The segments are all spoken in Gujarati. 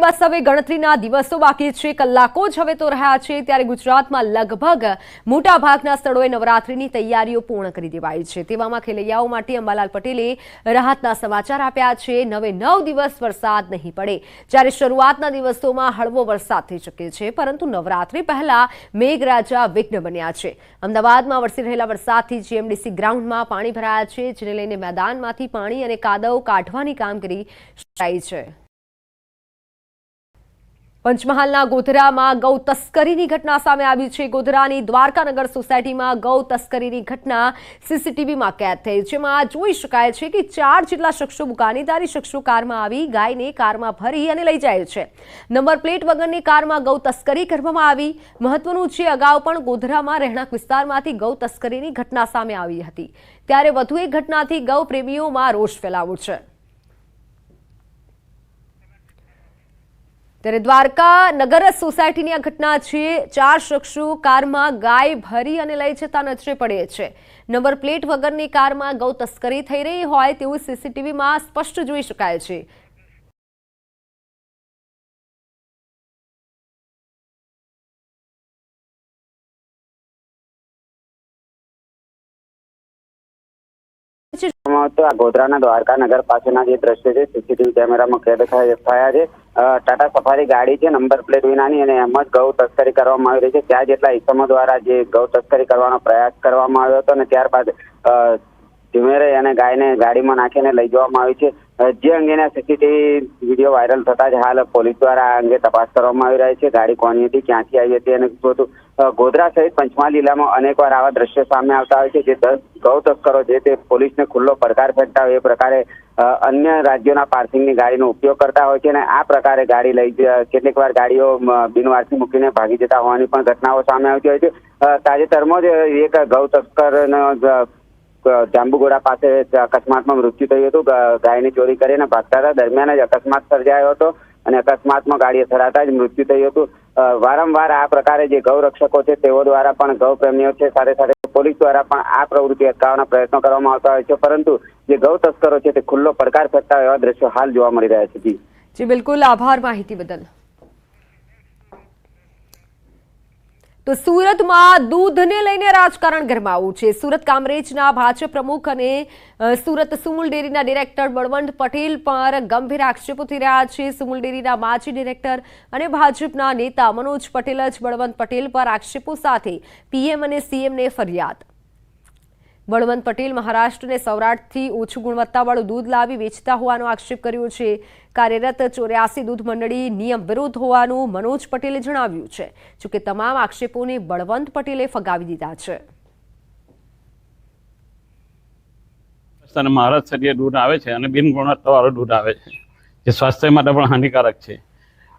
બસ હવે ગણતરીના દિવસો બાકી છે, કલાકો જ હવે તો રહ્યા છે, ત્યારે ગુજરાતમાં લગભગ મોટા ભાગના સ્થળોએ નવરાત્રીની તૈયારીઓ પૂર્ણ કરી દેવાઈ છે। તેવામાં ખેલૈયાઓ માટે અંબાલાલ પટેલે રાહતના સમાચાર આપ્યા છે। 9 દિવસ વરસાદ નહીં પડે, જ્યારે શરૂઆતના દિવસોમાં હળવો વરસાદ થઈ શકે છે, પરંતુ નવરાત્રી પહેલા મેઘરાજા વિઘ્ન બન્યા છે। અમદાવાદમાં વરસી રહેલા વરસાદથી જીએમડીસી ગ્રાઉન્ડમાં પાણી ભરાયા છે, જેને લઈને મેદાનમાંથી પાણી અને કાદવ કાઢવાની કામગીરી શરૂ થઈ છે। પંચમહાલના ગોધરામાં ગૌ તસ્કરીની ઘટના સામે આવી છે। ગોધરાની દ્વારકાનગર સોસાયટીમાં ગૌ તસ્કરીની ઘટના સીસીટીવીમાં કેદ થઈ, જેમાં જોઈ શકાય છે કે 4 જેટલા શખ્સો બુકાનીદારી શખ્સો કારમાં આવી ગાયને કારમાં ભરી અને લઈ જાય છે। નંબર પ્લેટ વગરની કારમાં ગૌ તસ્કરી કરવામાં આવી। મહત્વનું છે, અગાઉ પણ ગોધરામાં રહેણાંક વિસ્તારમાંથી ગૌ તસ્કરીની ઘટના સામે આવી હતી, ત્યારે વધુ એક ઘટનાથી ગૌ પ્રેમીઓમાં રોષ ફેલાયો છે। ત્યારે દ્વારકા નગર સોસાયટીની આ ઘટના છે। 4 શખ્સો કારમાં ગાય ભરી અને લઈ જતા નજરે પડે છે। નંબર પ્લેટ વગરની કારમાં ગૌ તસ્કરી થઈ રહી હોય તેવું સીસીટીવીમાં સ્પષ્ટ જોઈ શકાય છે। ગોધરાના દ્વારકા નગર પાસેના જે દ્રશ્ય છે સીસીટીવી કેમેરામાં કેદ થયા છે। ટાટા સફારી ગાડી છે, નંબર પ્લેટ વિનાની, અને એમાં જ ગૌ તસ્કરી કરવામાં આવી રહી છે। ત્યાં જેટલા ઇસમો દ્વારા જે ગૌ તસ્કરી કરવાનો પ્રયાસ કરવામાં આવ્યો હતો અને ત્યારબાદ ધીમે રહી અને ગાયને ગાડીમાં નાખીને લઈ જવામાં આવી છે। જે અંગેના સીસીટીવી વિડીયો વાયરલ થતા જ હાલ પોલીસ દ્વારા આ અંગે તપાસ કરવામાં આવી રહી છે। ગાડી કોની હતી, ક્યાંથી આવી હતી અને શું હતું। ગોધરા સહિત પંચમહાલ જિલ્લામાં અનેકવાર આવા દ્રશ્યો સામે આવતા હોય છે, જે 10 ગૌ તસ્કરો છે તે પોલીસને ખુલ્લો પડકાર ફેંકતા હોય એ પ્રકારે અન્ય રાજ્યોના પાર્સિંગની ગાડીનો ઉપયોગ કરતા હોય છે, અને આ પ્રકારે ગાડી લઈ કેટલીક વાર ગાડીઓ બિનવારસી મૂકીને ભાગી જતા હોવાની પણ ઘટનાઓ સામે આવતી હોય છે। તાજેતરમાં જ એક ગૌ તસ્કરનો જાંબુગોડા પાસે અકસ્માતમાં મૃત્યુ થયું હતું। ગાયની ચોરી કરીને ભાગતા હતા, દરમિયાન જ અકસ્માત સર્જાયો હતો અને અકસ્માતમાં ગાડી અથડાતા જ મૃત્યુ થયું હતું। વારંવાર આ પ્રકારે જે ગૌ રક્ષકો છે તેઓ દ્વારા પણ ગૌ પ્રેમીઓ છે, સાથે સાથે પોલીસ દ્વારા પણ આ પ્રવૃત્તિ અટકાવવાના પ્રયત્નો કરવામાં આવતા હોય છે, પરંતુ જે ગૌ તસ્કરો છે તે ખુલ્લો પડકાર ફેંકતા એવા દ્રશ્યો હાલ જોવા મળી રહ્યા છે। જી બિલકુલ, આભાર માહિતી બદલ। તો સુરતમાં દૂધને લઈને રાજકારણ ગરમાવું છે। સુરત કામરેજના ભાજપ પ્રમુખ અને સુરત સુમુલ ડેરીના ડિરેક્ટર બળવંત પટેલ પર ગંભીર આક્ષેપો થઈ રહ્યા છે। સુમુલ ડેરીના માજી ડિરેક્ટર અને ભાજપના નેતા મનોજ પટેલ જ બળવંત પટેલ પર આક્ષેપો સાથે પીએમ અને સીએમને ફરિયાદ। બળવંત પટેલ મહારાષ્ટ્ર અને સૌરાષ્ટ્રથી ઓછી ગુણવત્તાવાળું દૂધ લાવી વેચતા હોવાનો આક્ષેપ કર્યો છે। કાર્યરત 84 દૂધ મંડળી નિયમ વિરુદ્ધ હોવાનું મનોજ પટેલે જણાવ્યું છે। જોકે તમામ આક્ષેપોને બળવંત પટેલે ફગાવી દીધા છે। મહારાષ્ટ્ર દૂધ આવે છે અને બિન ગુણવત્તાવાળું દૂધ આવે છે, જે સ્વાસ્થ્ય માટે પણ હાનિકારક છે,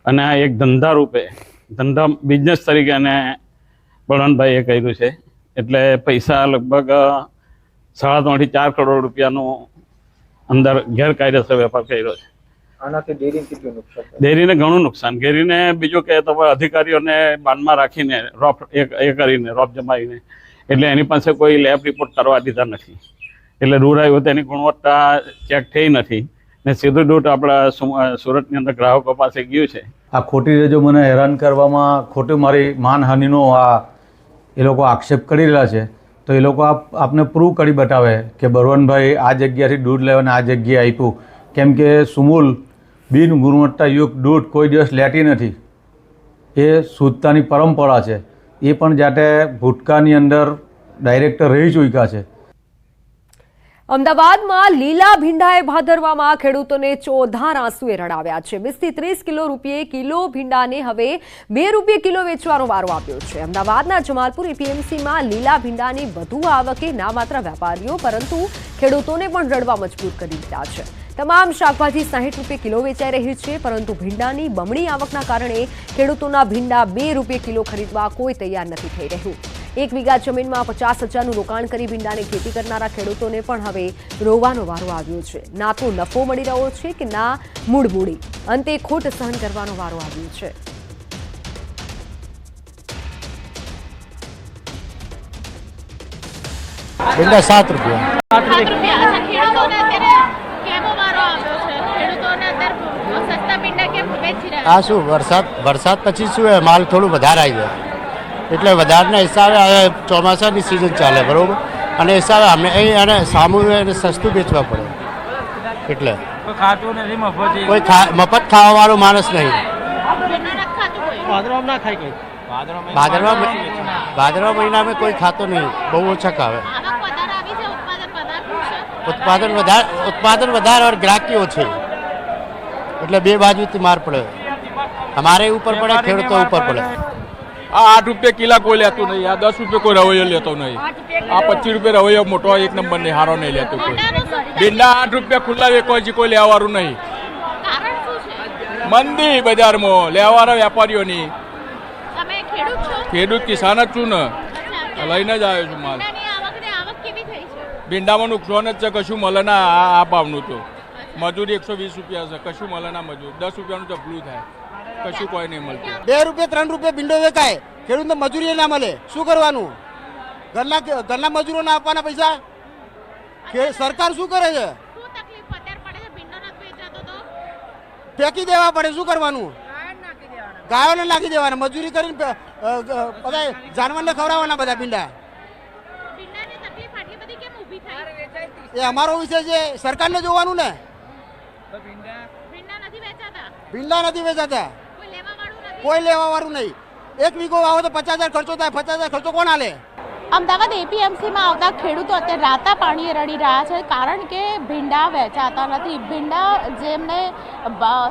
અને આ એક ધંધા રૂપે બિઝનેસ તરીકે અને બળવંતભાઈએ કર્યું છે। એટલે પૈસા લગભગ 3.5 થી 4 કરોડ રૂપિયાનો અંદર ગેરકાયદેસર વેપાર કર્યો છે। આનાથી ડેરીને કેટલું નુકસાન? ડેરીને ઘણું નુકસાન, ડેરીને બીજું કે તો અધિકારીઓને બાનમાં રાખીને રોપ જમાવીને, એટલે એની પાસે કોઈ લેબ રિપોર્ટ કરવા દીધા નથી, એટલે દૂધ આવ્યું તેની ગુણવત્તા ચેક થઈ નથી ને સીધું દૂધ આપણા સુરતની અંદર ગ્રાહકો પાસે ગયું છે। આ ખોટી રીતે જો મને હેરાન કરવામાં, ખોટી મારી માનહાનિનો એ લોકો આક્ષેપ કરી રહ્યા છે, તો એ લોકો આપને પ્રૂવ કરી બતાવે કે બળવંતભાઈ આ જગ્યાથી દૂધ લેવાને આ જગ્યાએ આપ્યું, કેમ કે સુમુલ બિન ગુણવત્તાયુક્ત દૂધ કોઈ દિવસ લેતી નથી, એ શુદ્ધતાની પરંપરા છે। એ પણ જાતે ભૂતકાળની અંદર ડાયરેક્ટર રહી ચૂક્યા છે। અમદાવાદમાં લીલા ભીંડાએ ભાદરવામાં ખેડૂતોને ચોધાર આંસુએ રડાવ્યા છે। 20 થી 30 રૂપિયે કિલો ભીંડાને હવે 2 રૂપિયે કિલો વેચવાનો વારો આપ્યો છે। અમદાવાદના જમાલપુર એપીએમસીમાં લીલા ભીંડાની વધુ આવકે ના માત્ર વેપારીઓ પરંતુ ખેડૂતોને પણ રડવા મજબૂર કરી દીધા છે। તમામ શાકભાજી 60 રૂપિયે કિલો વેચાઈ રહી છે, પરંતુ ભીંડાની બમણી આવકના કારણે ખેડૂતોના ભીંડા 2 રૂપિયે કિલો ખરીદવા કોઈ તૈયાર નથી થઈ રહ્યું। 1 વીઘા જમીનમાં 50,000નું રોકાણ કરી ભીંડાની ખેતી કરનારા ખેડૂતોને પણ હવે રોવાનો વારો આવ્યો છે। ના તો નફો મળી રહ્યો છે કે ના મૂળ મૂડી, અંતે ખોટ સહન કરવાનો વારો આવ્યો છે। ભીંડા 7 રૂપિયા। ખેડૂતોને અત્યારે કેવો વારો આવ્યો છે? ખેડૂતોને અત્યારે સસ્તા ભીંડા કેમ આ શું વરસાદ પછી શું હે માલ થોડું વધારે આવી જાય એટલે વધારના હિસાબે હવે ચોમાસાની સિઝન ચાલે બરાબર અને હિસાબે અમે અહીં અને સામૂહિક એને સસ્તું વેચવા પડે એટલે કોઈ મફત ખાવાવાળો માણસ નહીં ભાદરવા મહિનામાં કોઈ ખાતો નહીં બહુ ઓછા ખાવે ઉત્પાદન વધારે और ग्राहकी ઓછી એટલે બે બાજુથી માર પડે અમારે ઉપર પડે ખેડૂતો ઉપર પડે આ 8 રૂપિયા કિલા કોઈ લેતું નહીં આ 10 રૂપિયા કોઈ રવૈયો લેતો નહીં આ 25 રૂપિયા રવૈયો મોટો એક નંબર નહીં હારો નહીં લેતો કોઈ ભીંડા 8 રૂપિયા ખુલ્લા વેચવા કોઈ લેવાવાળું નહીં મંદી બજારમાં લેવાવાળા વેપારીઓની ખેડૂત કિસાન જ છું ને લઈને જ આવ્યો છું માલ ભીંડામાં નુકસાન જ છે કશું મળે ના આ ભાવનું તો મજૂરી 120 રૂપિયા છે કશું મળે ના મજૂર 10 રૂપિયાનું ચપલું થાય કશું કોઈ નહીં મળતું 2 રૂપિયા 3 રૂપિયા ભીંડો વેચાય ખેડૂતને મજૂરી ના મળે શું કરવાનું ઘરના મજૂરોને આપવાના પૈસા સરકાર શું કરે છે ફેંકી દેવા પડે શું કરવાનું ગાયોને નાખી દેવાના મજૂરી કરીને બધા જાનવરને ખવડાવવાના બધા ભીંડા એ અમારો વિષય છે સરકારને જોવાનું ને ભીંડા નથી વેચાતા કોઈ લેવા વાળું નહીં 1 વીઘો વાવો તો 50,000 ખર્ચો થાય 50,000 ખર્ચો કોણ આલે અમદાવાદ એપીએમસીમાં આવતા ખેડૂતો અત્યારે રાતા પાણીએ રડી રહ્યા છે કારણ કે ભીંડા વેચાતા નથી ભીંડા જેમને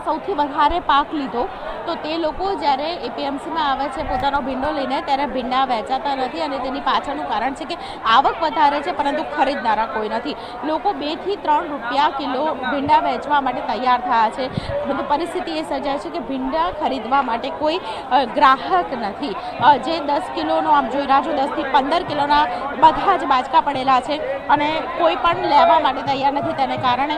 સૌથી વધારે પાક લીધો તો તે લોકો જ્યારે એપીએમસીમાં આવે છે પોતાનો ભીંડો લઈને ત્યારે ભીંડા વેચાતા નથી અને તેની પાછળનું કારણ છે કે આવક વધારે છે પરંતુ ખરીદનારા કોઈ નથી લોકો 2 થી 3 રૂપિયા કિલો ભીંડા વેચવા માટે તૈયાર થયા છે પરંતુ પરિસ્થિતિ એ સર્જાય છે કે ભીંડા ખરીદવા માટે કોઈ ગ્રાહક નથી જે 10 કિલોનો આમ જોઈ રહ્યા છો 10 થી 15 કિલોના બધા જ બાચકા પડેલા છે અને કોઈ પણ લેવા માટે તૈયાર નથી તેને કારણે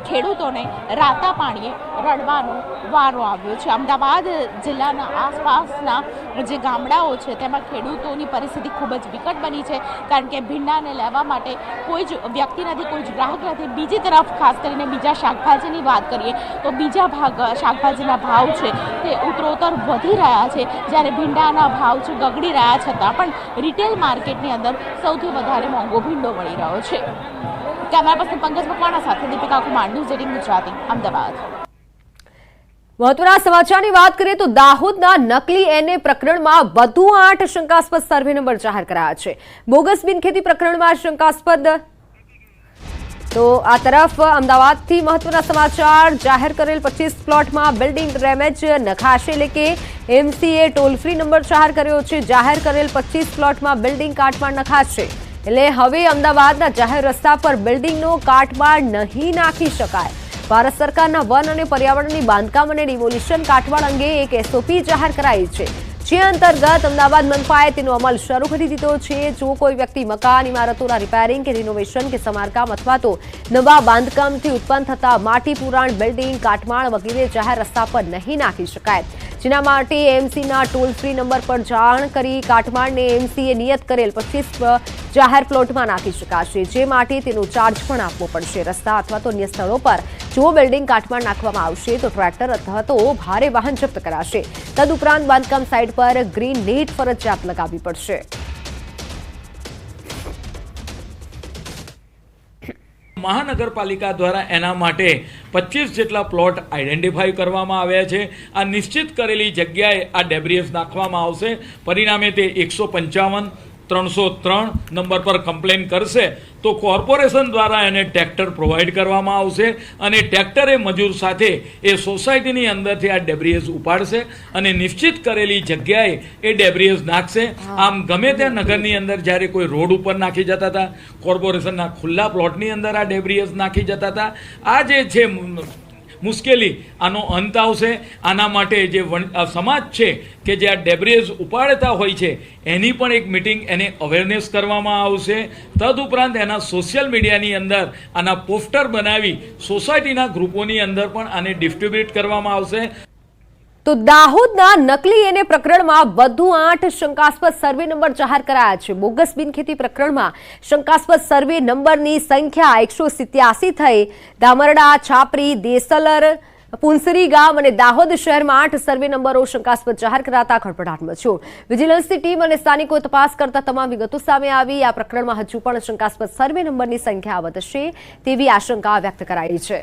ખેડૂતોને રાતા પાણીએ રડવાનો વારો આવ્યો છે અમદાવાદ જિલ્લાના આસપાસના જે ગામડાઓ છે તેમાં ખેડૂતોની પરિસ્થિતિ ખૂબ જ વિકટ બની છે કારણ કે ભીંડાને લેવા માટે કોઈ જ વ્યક્તિ નથી કોઈ જ ગ્રાહક નથી બીજી તરફ ખાસ કરીને બીજા શાકભાજીની વાત કરીએ તો બીજા શાકભાજીના ભાવ છે તે ઉત્તરોત્તર વધી રહ્યા છે જ્યારે ભીંડાના ભાવ છે ગગડી રહ્યા છતાં પણ રિટેલ માર્કેટની અંદર સૌથી વધારે મોંઘો ભીંડો મળી રહ્યો છે કેમેરા પર્સન પંકજ મકવાણા સાથે દીપિકા કુમાર ન્યૂઝ 18 ગુજરાતી અમદાવાદ મહત્વના સમાચારની વાત કરીએ તો દાહોદના નકલી એને પ્રકરણમાં વધુ 8 શંકાસ્પદ સર્વે નંબર જાહેર કરાયા છે બોગસ બિનખેતી પ્રકરણમાં શંકાસ્પદ તો આ તરફ અમદાવાદથી મહત્વના સમાચાર જાહેર કરેલ 25 પ્લોટમાં બિલ્ડિંગ ડેમેજ નખાશે એટલે કે એમસીએ ટોલ ફ્રી નંબર જાહેર કર્યો છે જાહેર કરેલ 25 પ્લોટમાં બિલ્ડિંગ કાટમાળ નખાશે એટલે હવે અમદાવાદના જાહેર રસ્તા પર બિલ્ડિંગનો કાટમાળ નહીં નાખી શકાય ભારત સરકારના વન અને પર્યાવરણની બાંધકામ અને ડિમોલિશન કાટમાળ અંગે એક એસઓપી જાહેર કરાઈ છે જે અંતર્ગત અમદાવાદ મનપાએ તેનો અમલ શરૂ કરી દીધો છે જો કોઈ વ્યક્તિ મકાન ઇમારતોના રિપેરિંગ કે રિનોવેશન કે સમારકામ અથવા તો નવા બાંધકામથી ઉત્પન્ન થતા માટી પુરાણ બિલ્ડિંગ કાટમાળ વગેરે જાહેર રસ્તા પર નહીં નાખી શકાય જેના માટે એમસીના ટોલ ફ્રી નંબર પર જાણ કરી કાટમાળને એમસીએ નિયત કરેલ 25 જાહેર પ્લોટમાં નાખી શકાશે જે માટે તેનો ચાર્જ પણ આપવો પડશે રસ્તા અથવા તો અન્ય સ્થળો પર જો બિલ્ડિંગ કાટમાળ નાખવામાં આવશે તો ટ્રેક્ટર અથવા તો ભારે વાહન જપ્ત કરાશે તદુપરાંત બાંધકામ સાઇટ પર ગ્રીન નેટ ફરજિયાત લગાવવી પડશે મહાનગરપાલિકા દ્વારા એના માટે 25 જેટલા પ્લોટ આઈડેન્ટિફાઈ કરવામાં આવ્યા છે આ નિશ્ચિત કરેલી જગ્યાએ આ ડેબ્રીસ નાખવામાં આવશે પરિણામે તે 155 303 નંબર પર કમ્પ્લેન કરશે તો કોર્પોરેશન દ્વારા એને ટ્રેક્ટર પ્રોવાઈડ કરવામાં આવશે અને ટ્રેક્ટરે મજૂર સાથે એ સોસાયટીની અંદરથી આ ડેબ્રીસ ઉપાડશે અને નિશ્ચિત કરેલી જગ્યાએ એ ડેબ્રીસ નાખશે આમ ગમે ત્યાં નગરની અંદર જ્યારે કોઈ રોડ ઉપર નાખી જતા હતા કોર્પોરેશનના ખુલ્લા પ્લોટની અંદર આ ડેબ્રીસ નાખી જતા હતા આ જે છે મુશ્કેલી આનો અંત આવશે આના માટે જે સમાજ છે કે જે આ ડેબ્રીઝ ઉપાડતા હોય છે એની પણ એક મિટિંગ એને અવેરનેસ કરવામાં આવશે તદુપરાંત એના સોશિયલ મીડિયાની અંદર આના પોસ્ટર બનાવી સોસાયટીના ગ્રુપોની અંદર પણ આને ડિસ્ટ્રીબ્યુટ કરવામાં આવશે તો દાહોદના નકલી એને પ્રકરણમાં વધુ 8 શંકાસ્પદ સર્વે નંબર જાહેર કરાયા છે બોગસ બિનખેતી પ્રકરણમાં શંકાસ્પદ સર્વે નંબરની સંખ્યા 187 થઈ ધામરડા છાપરી દેસલર પુનસરી ગામ અને દાહોદ શહેરમાં 8 સર્વે નંબરો શંકાસ્પદ જાહેર કરાતા ખળભળાટ મચ્યો. વિજિલન્સની ટીમ અને સ્થાનિકોએ તપાસ કરતા તમામ વિગતો સામે આવી. આ પ્રકરણમાં હજુ પણ શંકાસ્પદ સર્વે નંબરની સંખ્યા વધશે તેવી આશંકા વ્યક્ત કરાઈ છે.